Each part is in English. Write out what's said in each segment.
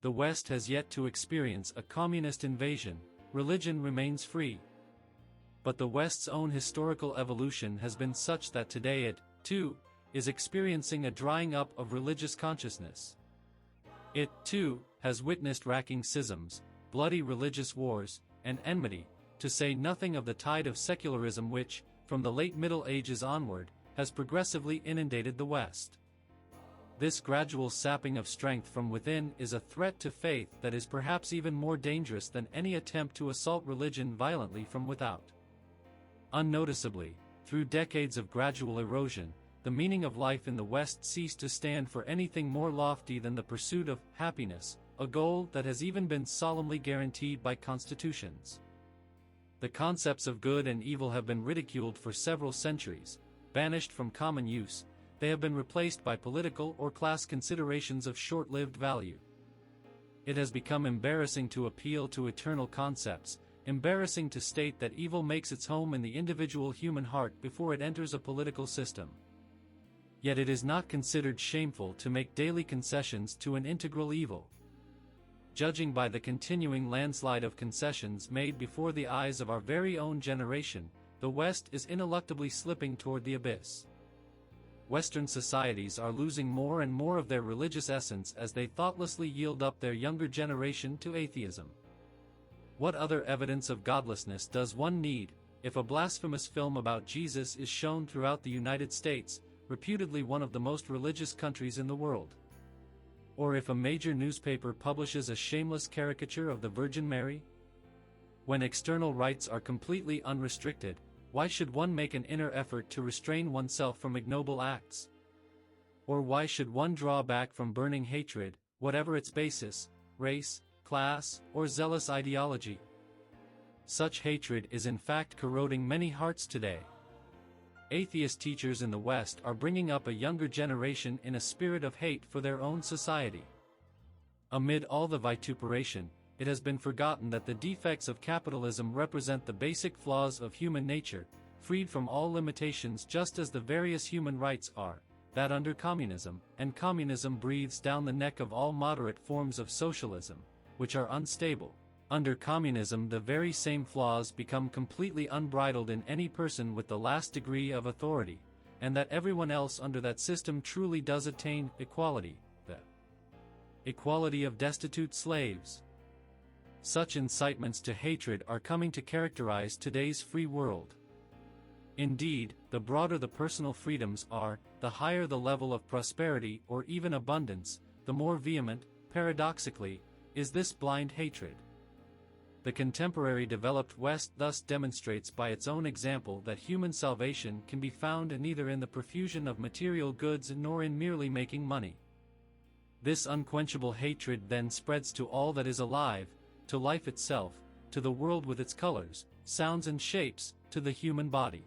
The West has yet to experience a communist invasion, religion remains free. But the West's own historical evolution has been such that today it, too, is experiencing a drying up of religious consciousness. It, too, has witnessed racking schisms, bloody religious wars, and enmity, to say nothing of the tide of secularism which, from the late Middle Ages onward, has progressively inundated the West. This gradual sapping of strength from within is a threat to faith that is perhaps even more dangerous than any attempt to assault religion violently from without. Unnoticeably, through decades of gradual erosion, the meaning of life in the West ceased to stand for anything more lofty than the pursuit of happiness, a goal that has even been solemnly guaranteed by constitutions. The concepts of good and evil have been ridiculed for several centuries, banished from common use. They have been replaced by political or class considerations of short-lived value. It has become embarrassing to appeal to eternal concepts, embarrassing to state that evil makes its home in the individual human heart before it enters a political system. Yet it is not considered shameful to make daily concessions to an integral evil. Judging by the continuing landslide of concessions made before the eyes of our very own generation, the West is ineluctably slipping toward the abyss. Western societies are losing more and more of their religious essence as they thoughtlessly yield up their younger generation to atheism. What other evidence of godlessness does one need, if a blasphemous film about Jesus is shown throughout the United States, reputedly one of the most religious countries in the world? Or if a major newspaper publishes a shameless caricature of the Virgin Mary? When external rights are completely unrestricted, why should one make an inner effort to restrain oneself from ignoble acts? Or why should one draw back from burning hatred, whatever its basis, race, class, or zealous ideology? Such hatred is in fact corroding many hearts today. Atheist teachers in the West are bringing up a younger generation in a spirit of hate for their own society. Amid all the vituperation, it has been forgotten that the defects of capitalism represent the basic flaws of human nature, freed from all limitations just as the various human rights are, that under communism, and communism breathes down the neck of all moderate forms of socialism, which are unstable. Under communism the very same flaws become completely unbridled in any person with the last degree of authority, and that everyone else under that system truly does attain equality, the equality of destitute slaves. Such incitements to hatred are coming to characterize today's free world. Indeed, the broader the personal freedoms are, the higher the level of prosperity or even abundance, the more vehement, paradoxically, is this blind hatred. The contemporary developed West thus demonstrates by its own example that human salvation can be found neither in the profusion of material goods nor in merely making money. This unquenchable hatred then spreads to all that is alive, to life itself, to the world with its colors, sounds and shapes, to the human body.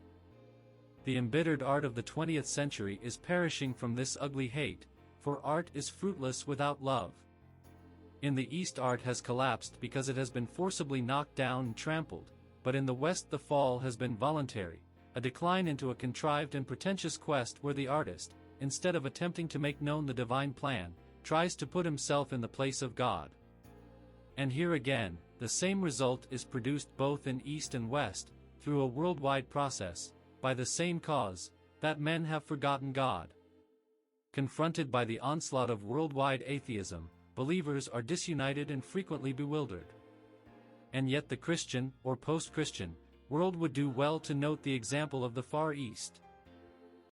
The embittered art of the 20th century is perishing from this ugly hate, for art is fruitless without love. In the East art has collapsed because it has been forcibly knocked down and trampled, but in the West the fall has been voluntary, a decline into a contrived and pretentious quest where the artist, instead of attempting to make known the divine plan, tries to put himself in the place of God. And here again, the same result is produced both in East and West, through a worldwide process, by the same cause, that men have forgotten God. Confronted by the onslaught of worldwide atheism, believers are disunited and frequently bewildered. And yet the Christian, or post-Christian, world would do well to note the example of the Far East.